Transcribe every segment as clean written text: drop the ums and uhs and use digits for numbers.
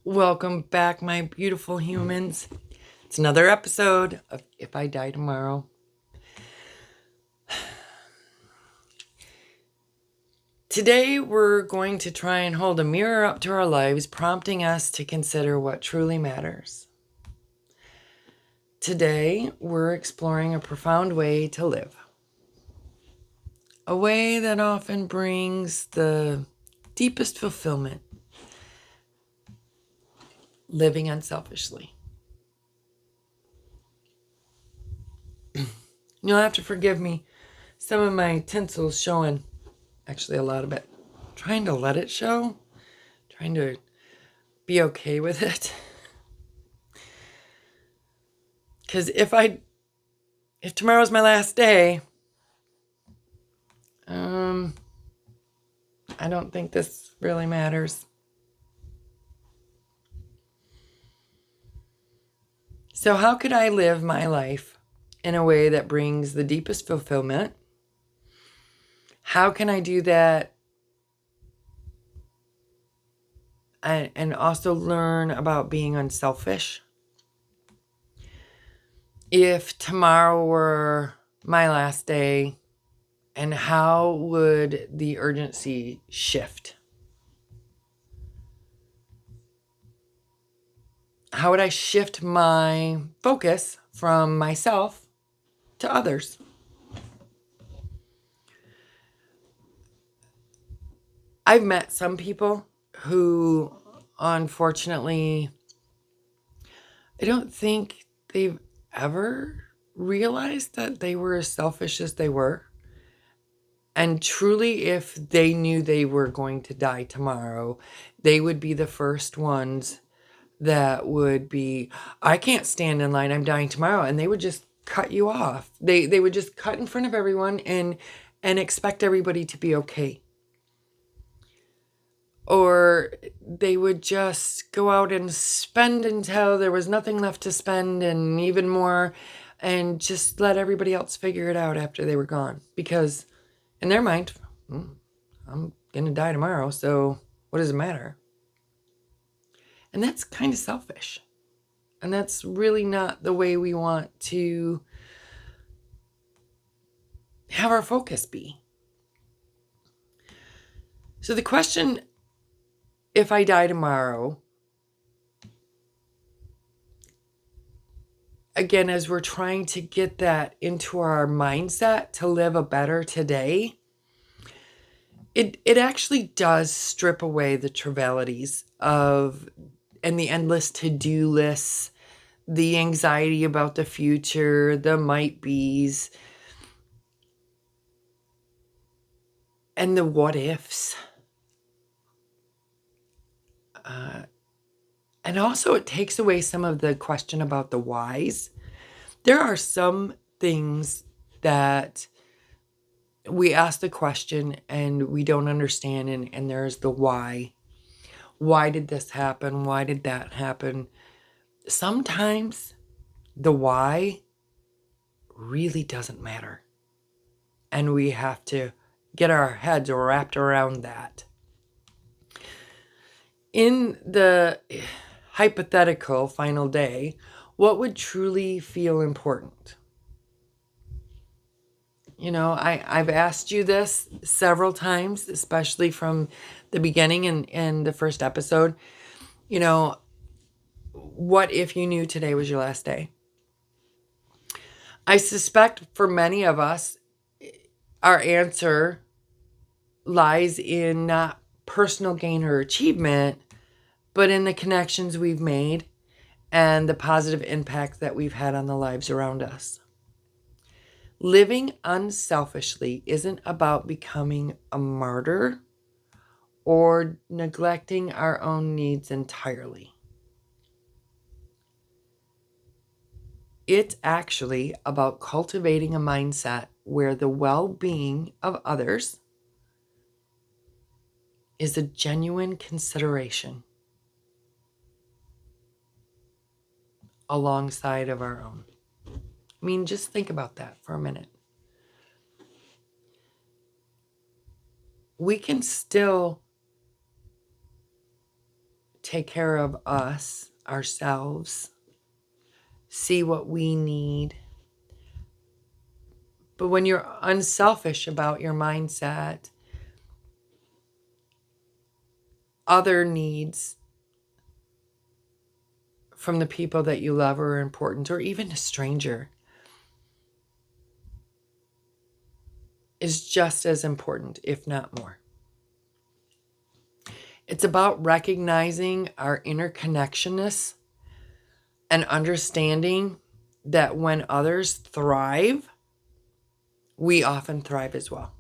Welcome back, my beautiful humans. It's another episode of If I Die Tomorrow. Today, we're going to try and hold a mirror up to our lives, prompting us to consider what truly matters. Today, we're exploring a profound way to live. A way that often brings the deepest fulfillment. Living unselfishly. You'll have to forgive me. Some of my tinsel's showing. Actually, a lot of it. Trying to let it show. Trying to be okay with it. Because if tomorrow's my last day, I don't think this really matters. So how could I live my life in a way that brings the deepest fulfillment? How can I do that and also learn about being unselfish? If tomorrow were my last day, and how would the urgency shift? How would I shift my focus from myself to others? I've met some people who, unfortunately, I don't think they've ever realized that they were as selfish as they were. And truly, if they knew they were going to die tomorrow, they would be the first ones that would be, I can't stand in line, I'm dying tomorrow. And they would just cut you off. They would just cut in front of everyone and expect everybody to be okay. Or they would just go out and spend until there was nothing left to spend and even more, and just let everybody else figure it out after they were gone. Because in their mind, I'm going to die tomorrow, so what does it matter? And that's kind of selfish. And that's really not the way we want to have our focus be. So the question, if I die tomorrow, again, as we're trying to get that into our mindset to live a better today, it actually does strip away the trivialities of and the endless to-do lists, the anxiety about the future, the might be's, and the what ifs. And also it takes away some of the question about the whys. There are some things that we ask the question and we don't understand, and there's the why. Why did this happen? Why did that happen? Sometimes the why really doesn't matter. And we have to get our heads wrapped around that. In the hypothetical final day, what would truly feel important? You know, I've asked you this several times, especially from the beginning in the first episode. You know, what if you knew today was your last day? I suspect for many of us, our answer lies in not personal gain or achievement, but in the connections we've made and the positive impact that we've had on the lives around us. Living unselfishly isn't about becoming a martyr or neglecting our own needs entirely. It's actually about cultivating a mindset where the well-being of others is a genuine consideration alongside of our own. I mean, just think about that for a minute. We can still take care of us, ourselves, see what we need. But when you're unselfish about your mindset, other needs from the people that you love are important, or even a stranger, is just as important, if not more. It's about recognizing our interconnectedness and understanding that when others thrive, we often thrive as well.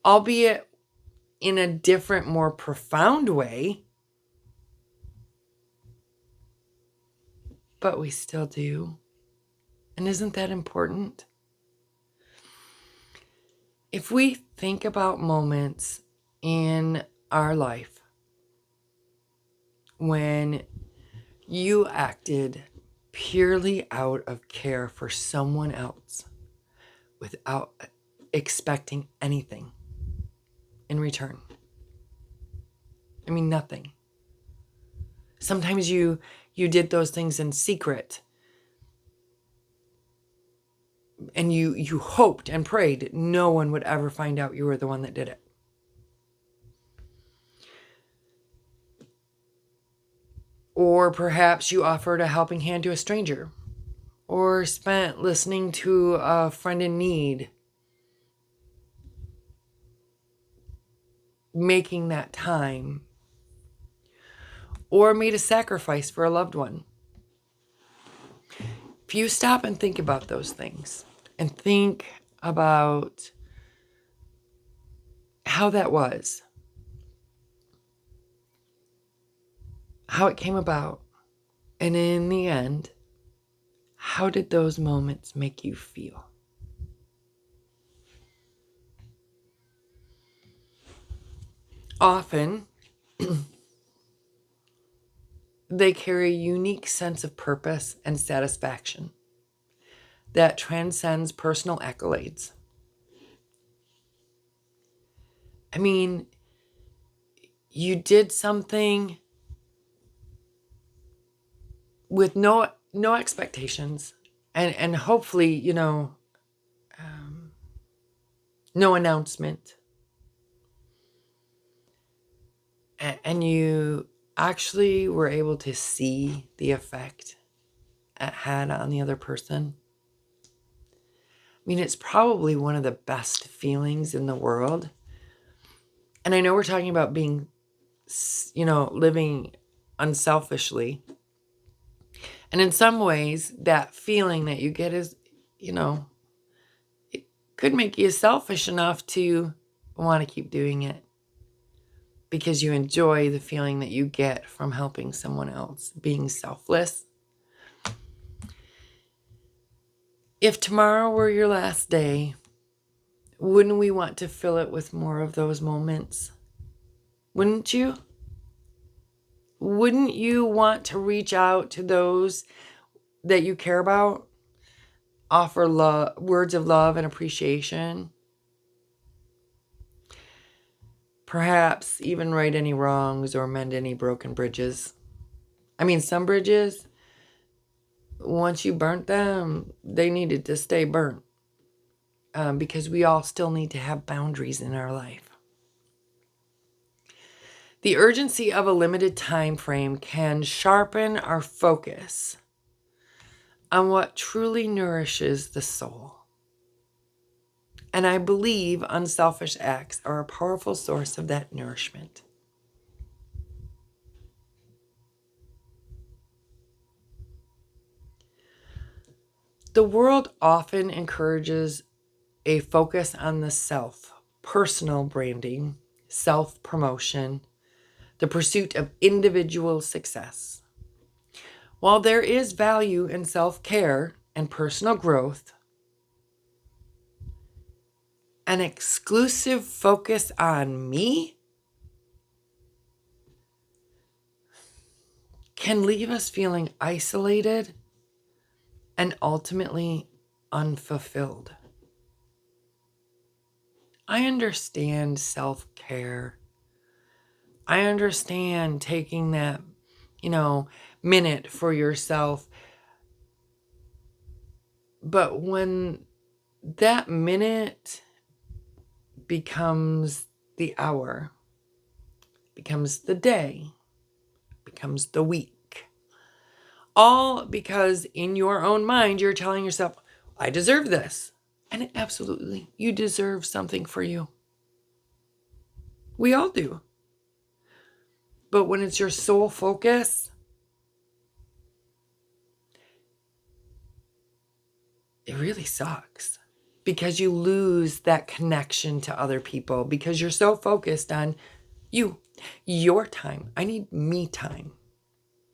Albeit in a different, more profound way, but we still do. And isn't that important? If we think about moments in our life when you acted purely out of care for someone else without expecting anything in return. I mean, nothing. Sometimes you did those things in secret, and you hoped and prayed no one would ever find out you were the one that did it. Or perhaps you offered a helping hand to a stranger, or spent listening to a friend in need, making that time, or made a sacrifice for a loved one. If you stop and think about those things and think about how that was, how it came about, and in the end, how did those moments make you feel? Often, they carry a unique sense of purpose and satisfaction that transcends personal accolades. I mean, you did something with no expectations, and hopefully, no announcement, and you actually were able to see the effect it had on the other person. I mean, it's probably one of the best feelings in the world. And I know we're talking about being, living unselfishly. And in some ways, that feeling that you get is, it could make you selfish enough to want to keep doing it because you enjoy the feeling that you get from helping someone else, being selfless. If tomorrow were your last day, wouldn't we want to fill it with more of those moments? Wouldn't you? Wouldn't you want to reach out to those that you care about? Offer words of love and appreciation? Perhaps even right any wrongs or mend any broken bridges. I mean, some bridges, once you burnt them, they needed to stay burnt. Because we all still need to have boundaries in our life. The urgency of a limited time frame can sharpen our focus on what truly nourishes the soul. And I believe unselfish acts are a powerful source of that nourishment. The world often encourages a focus on the self, personal branding, self-promotion, the pursuit of individual success. While there is value in self-care and personal growth, an exclusive focus on me can leave us feeling isolated and ultimately unfulfilled. I understand self-care I understand taking that, minute for yourself. But when that minute becomes the hour, becomes the day, becomes the week, all because in your own mind, you're telling yourself, I deserve this. And absolutely, you deserve something for you. We all do. But when it's your sole focus, it really sucks because you lose that connection to other people because you're so focused on you, your time. I need me time.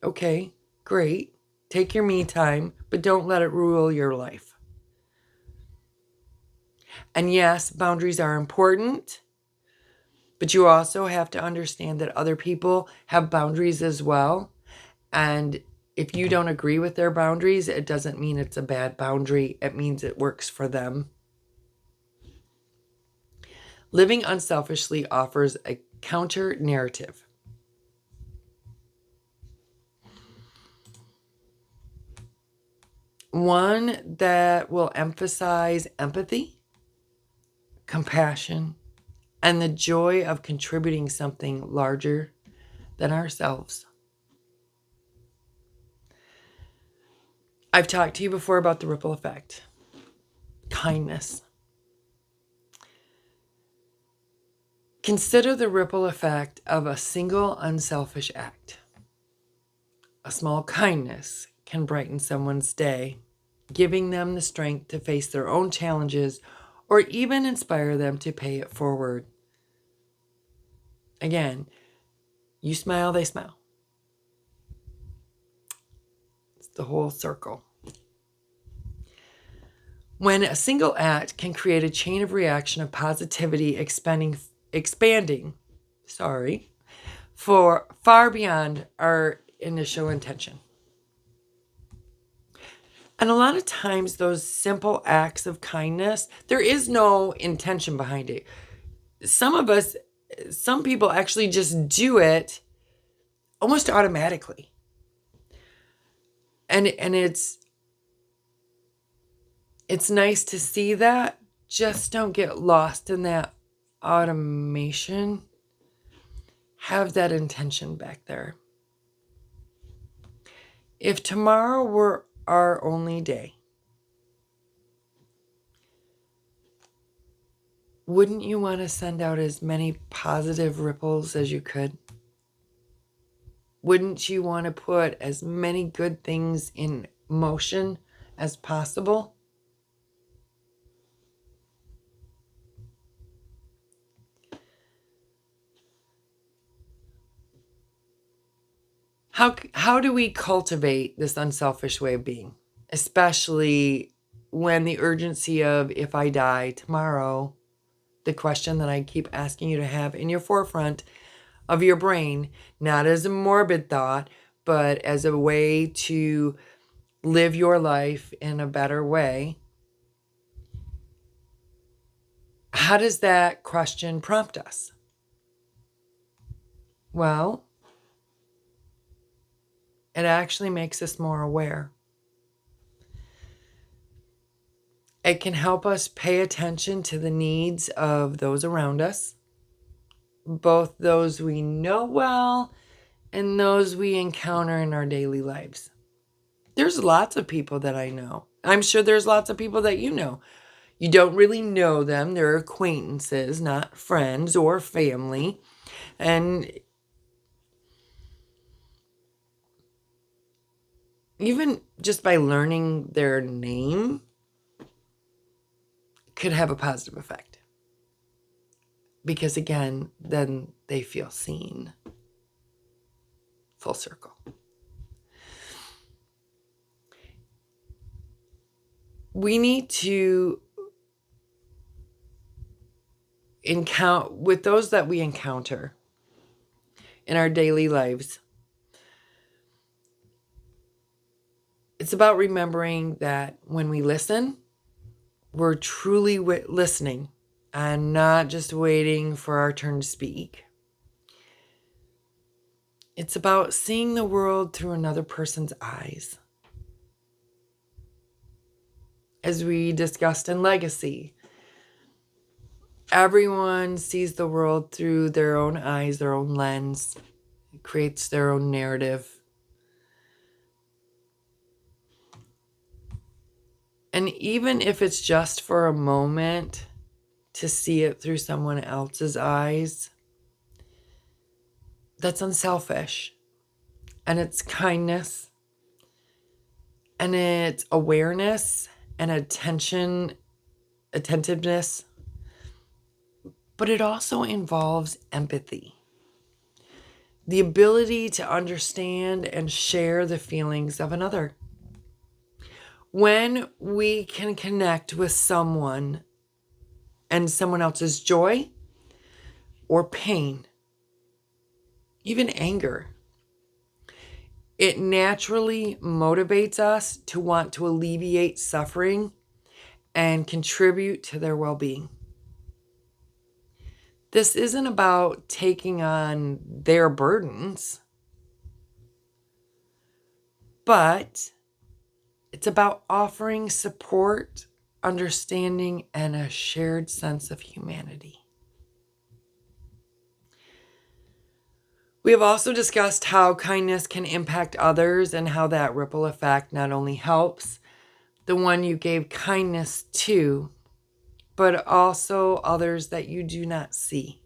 Okay, great. Take your me time, but don't let it rule your life. And yes, boundaries are important, but you also have to understand that other people have boundaries as well. And if you don't agree with their boundaries, it doesn't mean it's a bad boundary. It means it works for them. Living unselfishly offers a counter narrative. One that will emphasize empathy, compassion, and the joy of contributing something larger than ourselves. I've talked to you before about the ripple effect, kindness. Consider the ripple effect of a single unselfish act. A small kindness can brighten someone's day, giving them the strength to face their own challenges or even inspire them to pay it forward. Again, you smile, they smile. It's the whole circle. When a single act can create a chain of reaction of positivity expanding, for far beyond our initial intention. And a lot of times those simple acts of kindness, there is no intention behind it. Some people actually just do it almost automatically. And it's nice to see that. Just don't get lost in that automation. Have that intention back there. If tomorrow were our only day, wouldn't you want to send out as many positive ripples as you could? Wouldn't you want to put as many good things in motion as possible? How do we cultivate this unselfish way of being? Especially when the urgency of if I die tomorrow, the question that I keep asking you to have in your forefront of your brain, not as a morbid thought, but as a way to live your life in a better way. How does that question prompt us? Well, it actually makes us more aware. It can help us pay attention to the needs of those around us, both those we know well and those we encounter in our daily lives. There's lots of people that I know. I'm sure there's lots of people that you know. You don't really know them. They're acquaintances, not friends or family. And even just by learning their name could have a positive effect. Because again, then they feel seen. Full circle. We need to encounter with those that we encounter in our daily lives. It's about remembering that when we listen, we're truly listening and not just waiting for our turn to speak. It's about seeing the world through another person's eyes. As we discussed in Legacy, everyone sees the world through their own eyes, their own lens. It creates their own narrative. And even if it's just for a moment to see it through someone else's eyes, that's unselfish. And it's kindness. And it's awareness and attentiveness. But it also involves empathy. The ability to understand and share the feelings of another. When we can connect with someone and someone else's joy or pain, even anger, it naturally motivates us to want to alleviate suffering and contribute to their well-being. This isn't about taking on their burdens, but it's about offering support, understanding, and a shared sense of humanity. We have also discussed how kindness can impact others and how that ripple effect not only helps the one you gave kindness to, but also others that you do not see.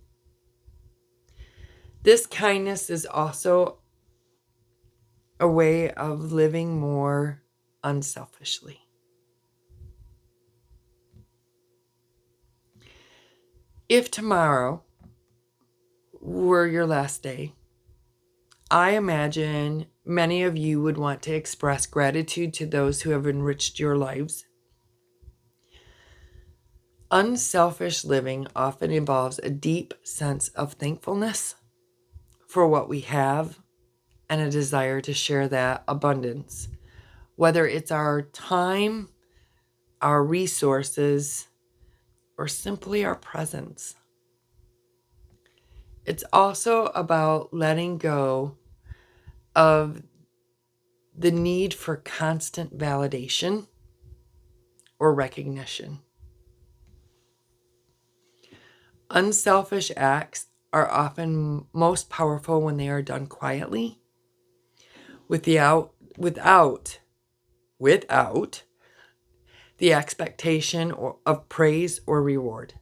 This kindness is also a way of living more unselfishly. If tomorrow were your last day, I imagine many of you would want to express gratitude to those who have enriched your lives. Unselfish living often involves a deep sense of thankfulness for what we have and a desire to share that abundance, whether it's our time, our resources, or simply our presence. It's also about letting go of the need for constant validation or recognition. Unselfish acts are often most powerful when they are done quietly, without the expectation of praise or reward.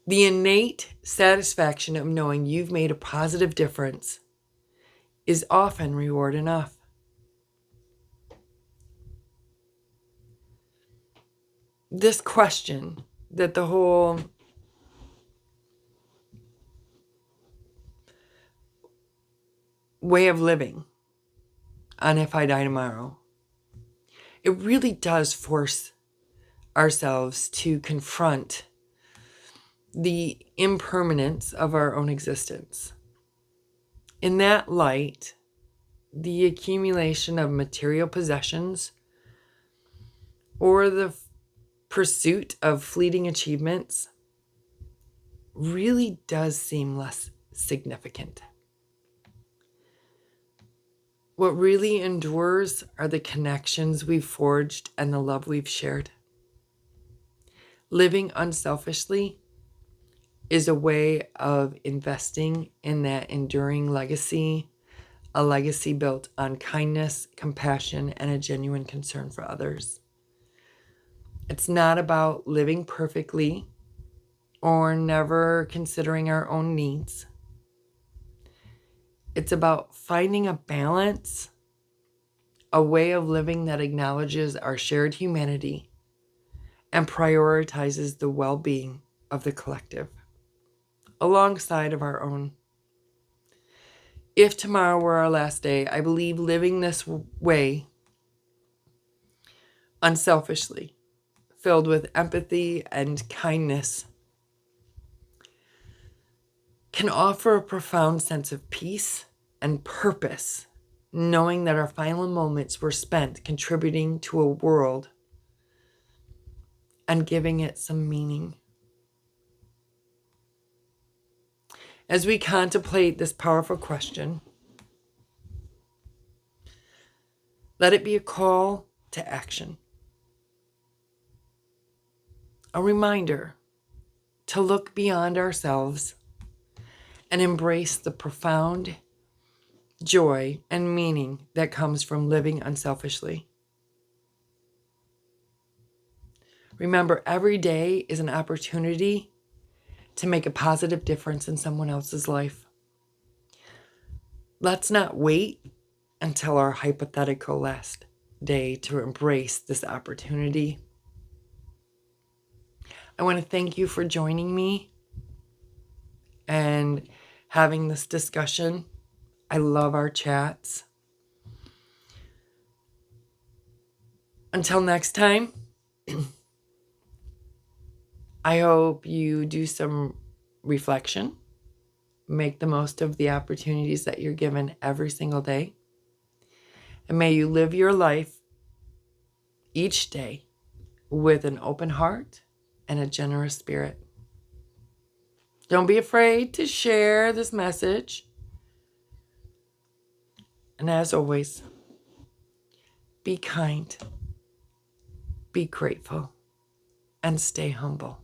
The innate satisfaction of knowing you've made a positive difference is often reward enough. This question that the whole way of living on If I Die Tomorrow, it really does force ourselves to confront the impermanence of our own existence. In that light, the accumulation of material possessions or the pursuit of fleeting achievements really does seem less significant. What really endures are the connections we've forged and the love we've shared. Living unselfishly is a way of investing in that enduring legacy, a legacy built on kindness, compassion, and a genuine concern for others. It's not about living perfectly or never considering our own needs. It's about finding a balance, a way of living that acknowledges our shared humanity and prioritizes the well-being of the collective alongside of our own. If tomorrow were our last day, I believe living this way, unselfishly, filled with empathy and kindness, can offer a profound sense of peace and purpose, knowing that our final moments were spent contributing to a world and giving it some meaning. As we contemplate this powerful question, let it be a call to action, a reminder to look beyond ourselves and embrace the profound joy and meaning that comes from living unselfishly. Remember, every day is an opportunity to make a positive difference in someone else's life. Let's not wait until our hypothetical last day to embrace this opportunity. I want to thank you for joining me and having this discussion. I love our chats. Until next time, I hope you do some reflection, make the most of the opportunities that you're given every single day, and may you live your life each day with an open heart and a generous spirit. Don't be afraid to share this message. And as always, be kind, be grateful, and stay humble.